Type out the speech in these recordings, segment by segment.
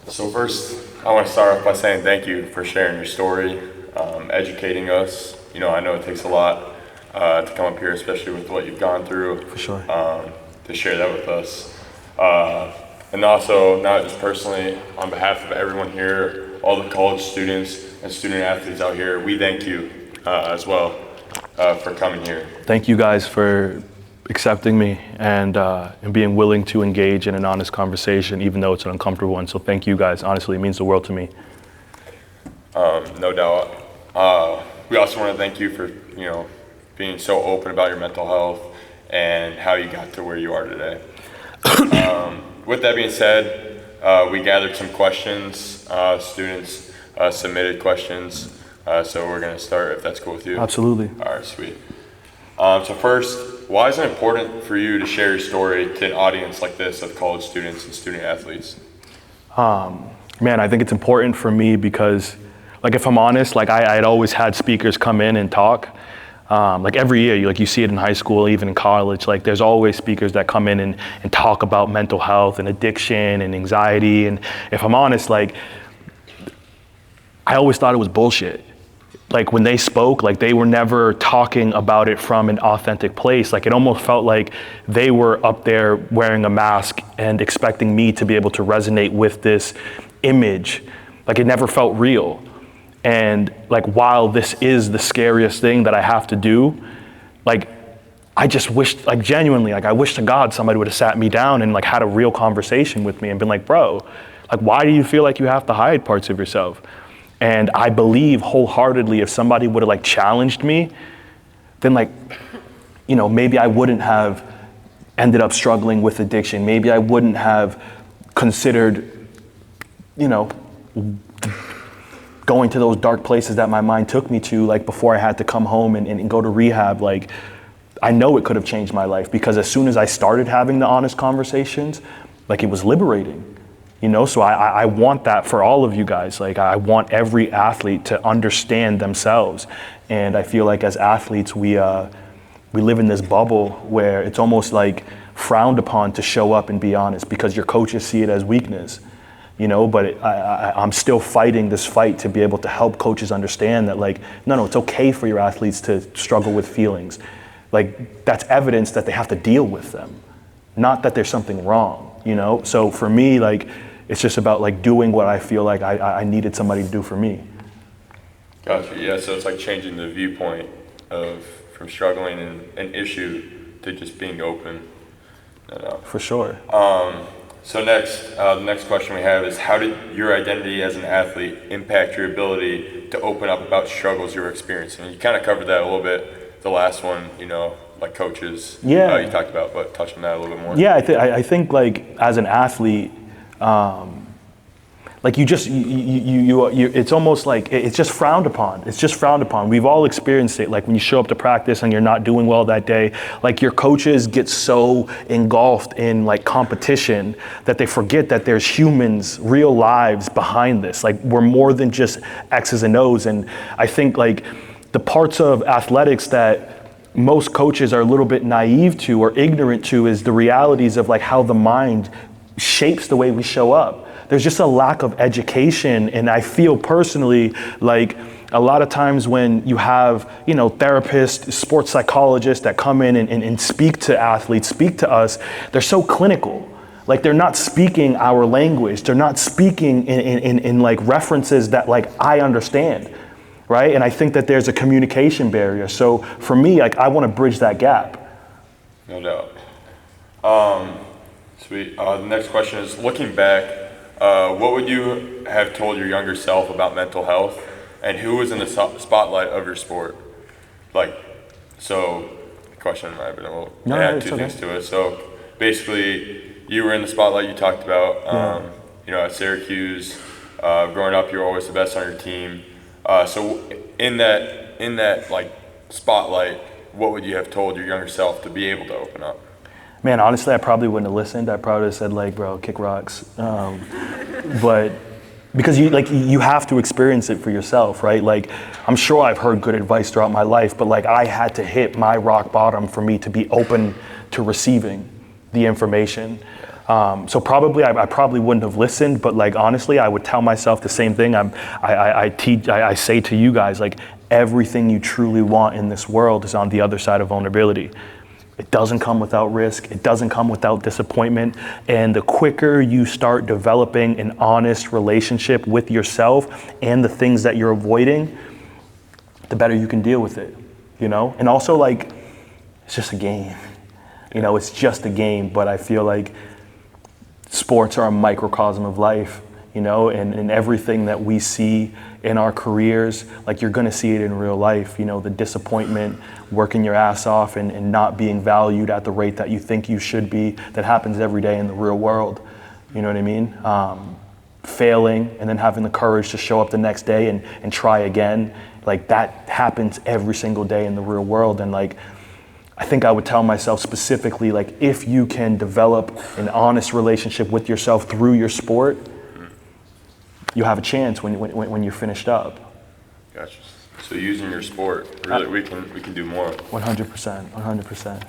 So first, I want to start off by saying thank you for sharing your story, educating us. I know it takes a lot to come up here, especially with what you've gone through. For sure. To share that with us. And also, not just personally, on behalf of everyone here, all the college students and student athletes out here, we thank you as well for coming here. Thank you guys for accepting me and being willing to engage in an honest conversation, even though it's an uncomfortable one. So thank you guys. Honestly, it means the world to me. No doubt. We also want to thank you for, being so open about your mental health and how you got to where you are today. With that being said, we gathered some questions. Students submitted questions. So we're going to start, if that's cool with you. Absolutely. All right, sweet. So first, why is it important for you to share your story to an audience like this of college students and student athletes? Man, I think it's important for me because, if I'm honest, I'd always had speakers come in and talk. Every year, you see it in high school, even in college, there's always speakers that come in and talk about mental health and addiction and anxiety. And if I'm honest, I always thought it was bullshit. When they spoke, they were never talking about it from an authentic place. It almost felt like they were up there wearing a mask and expecting me to be able to resonate with this image. It never felt real. And while this is the scariest thing that I have to do, I just wished, genuinely, I wish to God somebody would have sat me down and had a real conversation with me and been like, bro, why do you feel like you have to hide parts of yourself? And I believe wholeheartedly if somebody would have challenged me, then maybe I wouldn't have ended up struggling with addiction. Maybe I wouldn't have considered, going to those dark places that my mind took me to, before I had to come home and go to rehab. I know it could have changed my life because as soon as I started having the honest conversations, it was liberating. So I want that for all of you guys. I want every athlete to understand themselves. And I feel as athletes, we live in this bubble where it's almost frowned upon to show up and be honest because your coaches see it as weakness. But I'm still fighting this fight to be able to help coaches understand that no, it's okay for your athletes to struggle with feelings. That's evidence that they have to deal with them, not that there's something wrong, So for me, it's just about doing what I feel I needed somebody to do for me. Gotcha. Yeah. So it's changing the viewpoint from struggling in an issue to just being open. For sure. So the next question we have is, how did your identity as an athlete impact your ability to open up about struggles you were experiencing? And you kind of covered that a little bit, the last one, coaches. Yeah. You talked about, but touch on that a little bit more. Yeah, I think as an athlete, it's almost it's just frowned upon. It's just frowned upon. We've all experienced it. When you show up to practice and you're not doing well that day, your coaches get so engulfed in competition that they forget that there's humans, real lives behind this. We're more than just X's and O's. And I think the parts of athletics that most coaches are a little bit naive to or ignorant to is the realities of how the mind shapes the way we show up. There's just a lack of education, and I feel personally a lot of times when you have, therapists, sports psychologists that come in and speak to athletes, speak to us, they're so clinical. They're not speaking our language. They're not speaking in references that I understand, right? And I think that there's a communication barrier. So for me, I want to bridge that gap. No doubt. Sweet. The next question is, looking back, what would you have told your younger self about mental health, and who was in the spotlight of your sport? So the question might have been a little, add two things to it. So basically, you were in the spotlight you talked about, at Syracuse, growing up, you were always the best on your team. So in that spotlight, what would you have told your younger self to be able to open up? Man, honestly, I probably wouldn't have listened. I probably would have said, bro, kick rocks. But because you have to experience it for yourself, right? I'm sure I've heard good advice throughout my life, but I had to hit my rock bottom for me to be open to receiving the information. So probably I probably wouldn't have listened, but like honestly, I would tell myself the same thing. I say to you guys, like, everything you truly want in this world is on the other side of vulnerability. It doesn't come without risk. It doesn't come without disappointment. And the quicker you start developing an honest relationship with yourself and the things that you're avoiding, the better you can deal with it, you know? And also, like, it's just a game. You know, it's just a game, but I feel like sports are a microcosm of life, you know, and everything that we see in our careers, like, you're gonna see it in real life, you know, the disappointment, working your ass off and not being valued at the rate that you think you should be, that happens every day in the real world, you know what I mean? Failing and then having the courage to show up the next day and try again, like, that happens every single day in the real world. And like, I think I would tell myself specifically, like, if you can develop an honest relationship with yourself through your sport, you have a chance when you're finished up. Gotcha. So using your sport, really, we can do more. 100%, 100%.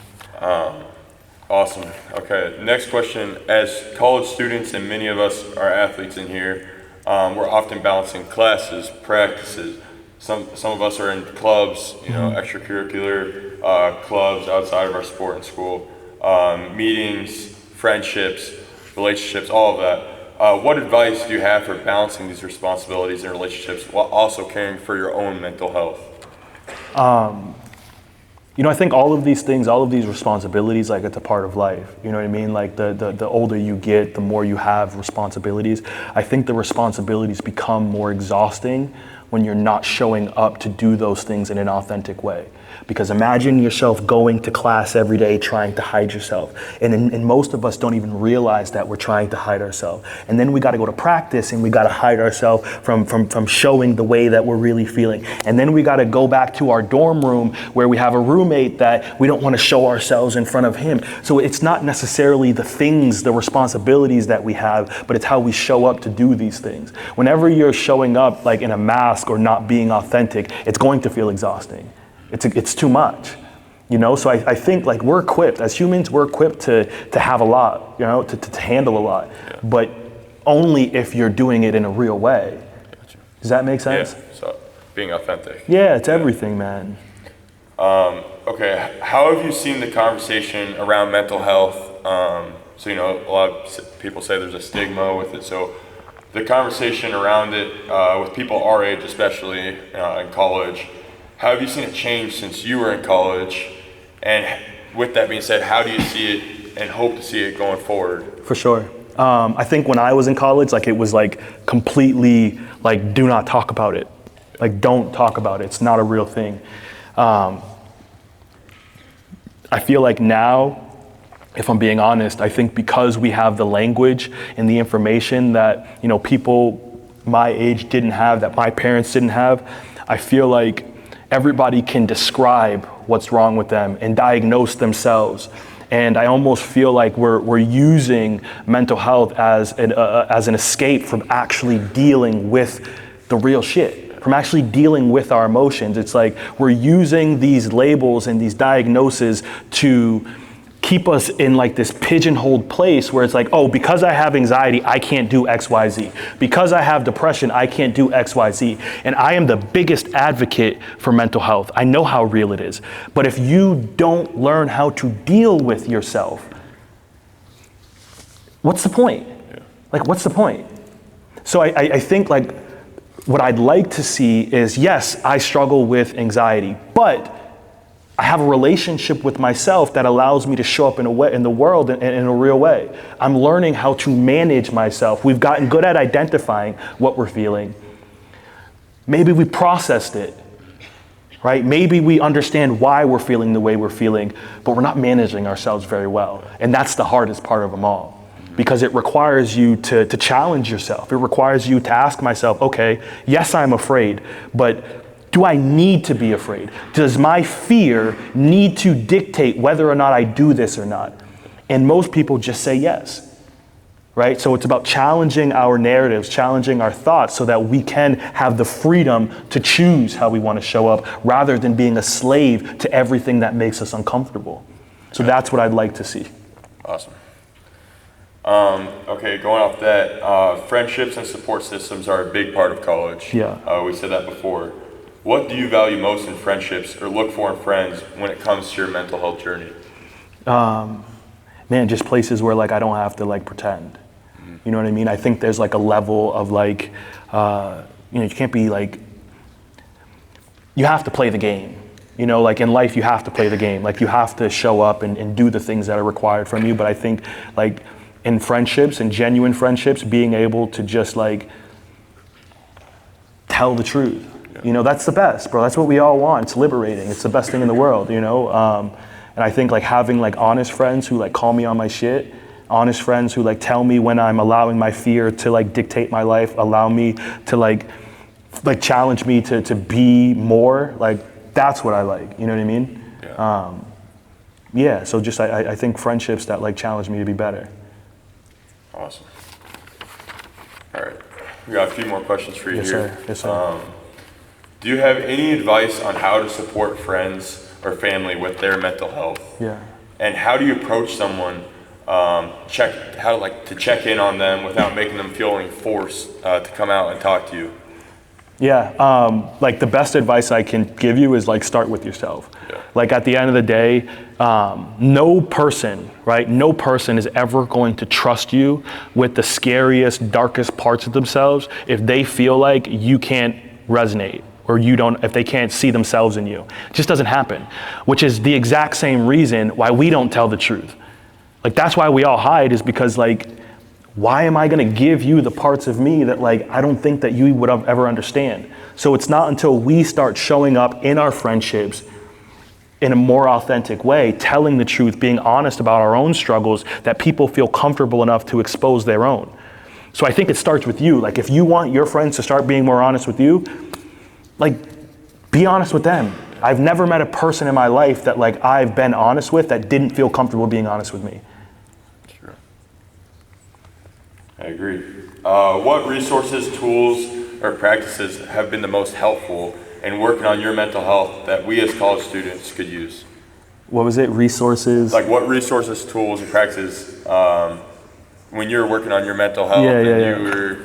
Awesome. Okay, next question. As college students, and many of us are athletes in here, we're often balancing classes, practices. Some of us are in clubs, you know, extracurricular clubs outside of our sport and school, meetings, friendships, relationships, all of that. What advice do you have for balancing these responsibilities and relationships while also caring for your own mental health? You know, I think all of these things, all of these responsibilities, like, it's a part of life. You know what I mean? Like, the older you get, the more you have responsibilities. I think the responsibilities become more exhausting when you're not showing up to do those things in an authentic way. Because imagine yourself going to class every day trying to hide yourself. And most of us don't even realize that we're trying to hide ourselves. And then we gotta go to practice and we gotta hide ourselves from showing the way that we're really feeling. And then we gotta go back to our dorm room where we have a roommate that we don't wanna show ourselves in front of him. So it's not necessarily the things, the responsibilities that we have, but it's how we show up to do these things. Whenever you're showing up like in a mask or not being authentic, it's going to feel exhausting. It's too much, you know? So I think, like, we're equipped, as humans, we're equipped to have a lot, you know, to handle a lot, but only if you're doing it in a real way. Gotcha. Does that make sense? Yeah, so being authentic. Yeah, it's everything, man. Okay, how have you seen the conversation around mental health? So, you know, a lot of people say there's a stigma with it, so the conversation around it with people our age, especially in college, how have you seen it change since you were in college? And with that being said, how do you see it and hope to see it going forward? For sure. I think when I was in college, like, it was like completely like, do not talk about it. Like, don't talk about it. It's not a real thing. I feel like now, if I'm being honest, I think because we have the language and the information that, you know, people my age didn't have, that my parents didn't have, I feel like everybody can describe what's wrong with them and diagnose themselves. And I almost feel like we're using mental health as an escape from actually dealing with the real shit, from actually dealing with our emotions. It's like we're using these labels and these diagnoses to keep us in like this pigeonholed place where it's like, oh, because I have anxiety, I can't do X, Y, Z. Because I have depression, I can't do X, Y, Z. And I am the biggest advocate for mental health. I know how real it is. But if you don't learn how to deal with yourself, what's the point? Like, what's the point? So I think, like, what I'd like to see is, yes, I struggle with anxiety, but I have a relationship with myself that allows me to show up in the world in a real way. I'm learning how to manage myself. We've gotten good at identifying what we're feeling. Maybe we processed it, right? Maybe we understand why we're feeling the way we're feeling, but we're not managing ourselves very well. And that's the hardest part of them all, because it requires you to challenge yourself. It requires you to ask myself, okay, yes, I'm afraid, but do I need to be afraid? Does my fear need to dictate whether or not I do this or not? And most people just say yes, right? So it's about challenging our narratives, challenging our thoughts so that we can have the freedom to choose how we want to show up rather than being a slave to everything that makes us uncomfortable. So that's what I'd like to see. Awesome. Okay, going off that, friendships and support systems are a big part of college. Yeah. We said that before. What do you value most in friendships or look for in friends when it comes to your mental health journey? Man, just places where like I don't have to like pretend. You know what I mean? I think there's like a level of like, you can't be like, you have to play the game. You know, like in life, you have to play the game. Like you have to show up and do the things that are required from you. But I think like in friendships and genuine friendships, being able to just like tell the truth. You know, that's the best, bro. That's what we all want. It's liberating. It's the best thing in the world, you know? And I think like having like honest friends who like call me on my shit, honest friends who like tell me when I'm allowing my fear to like dictate my life, allow me to like challenge me to be more, like that's what I like, you know what I mean? Yeah. So just I think friendships that like challenge me to be better. Awesome. All right, we got a few more questions for you Yes, here. sir. Yes, sir. Do you have any advice on how to support friends or family with their mental health? Yeah. And how do you approach someone, to check in on them without making them feeling forced to come out and talk to you? Yeah, like the best advice I can give you is like start with yourself. Yeah. Like at the end of the day, no person is ever going to trust you with the scariest, darkest parts of themselves if they feel like you can't resonate or if they can't see themselves in you. It just doesn't happen, which is the exact same reason why we don't tell the truth. Like that's why we all hide, is because like, why am I gonna give you the parts of me that like I don't think that you would ever understand? So it's not until we start showing up in our friendships in a more authentic way, telling the truth, being honest about our own struggles, that people feel comfortable enough to expose their own. So I think it starts with you. Like if you want your friends to start being more honest with you, like be honest with them. I've never met a person in my life that like I've been honest with that didn't feel comfortable being honest with me. Sure. I agree. What resources, tools, or practices have been the most helpful in working on your mental health that we as college students could use? What was it? Resources? Like what resources, tools, and practices when you're working on your mental health you were,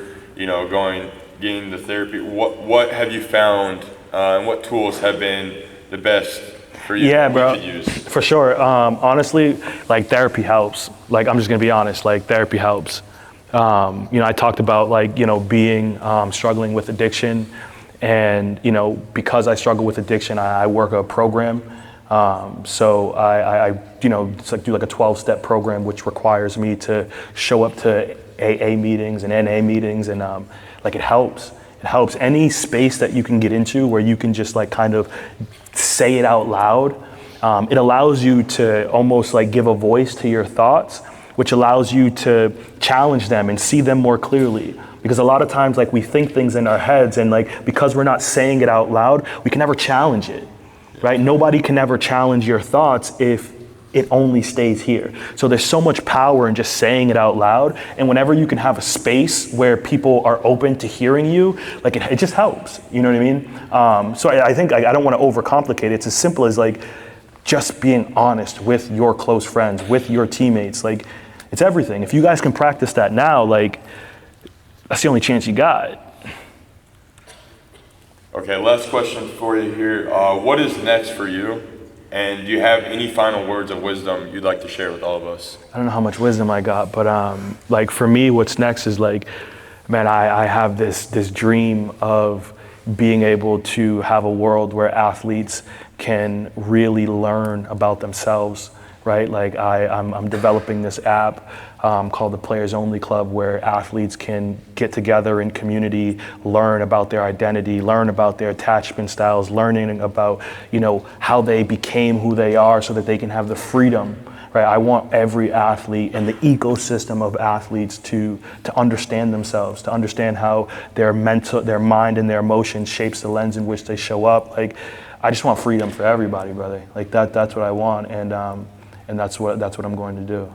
getting the therapy, what have you found and what tools have been the best for you? Yeah, bro. You could use? For sure. Honestly, like therapy helps. Like I'm just gonna be honest, like therapy helps. I talked about like, being struggling with addiction, and because I struggle with addiction, I work a program. So I it's like do like a 12-step program, which requires me to show up to AA meetings and NA meetings, and like it helps. It helps. Any space that you can get into where you can just like kind of say it out loud, it allows you to almost like give a voice to your thoughts, which allows you to challenge them and see them more clearly. Because a lot of times like we think things in our heads, and like because we're not saying it out loud, we can never challenge it, right? Nobody can ever challenge your thoughts if it only stays here. So there's so much power in just saying it out loud. And whenever you can have a space where people are open to hearing you, like it just helps, you know what I mean? So I think I don't want to overcomplicate it. It's as simple as like just being honest with your close friends, with your teammates. Like it's everything. If you guys can practice that now, like that's the only chance you got. Okay, last question for you here. What is next for you? And do you have any final words of wisdom you'd like to share with all of us? I don't know how much wisdom I got, but like for me, what's next is like, man, I have this dream of being able to have a world where athletes can really learn about themselves, right? Like I'm developing this app called the Players Only Club, where athletes can get together in community, learn about their identity, learn about their attachment styles, learning about, how they became who they are so that they can have the freedom, right? I want every athlete and the ecosystem of athletes to understand themselves, to understand how their mind and their emotions shapes the lens in which they show up. Like, I just want freedom for everybody, brother. Like that's what I want, and that's what I'm going to do.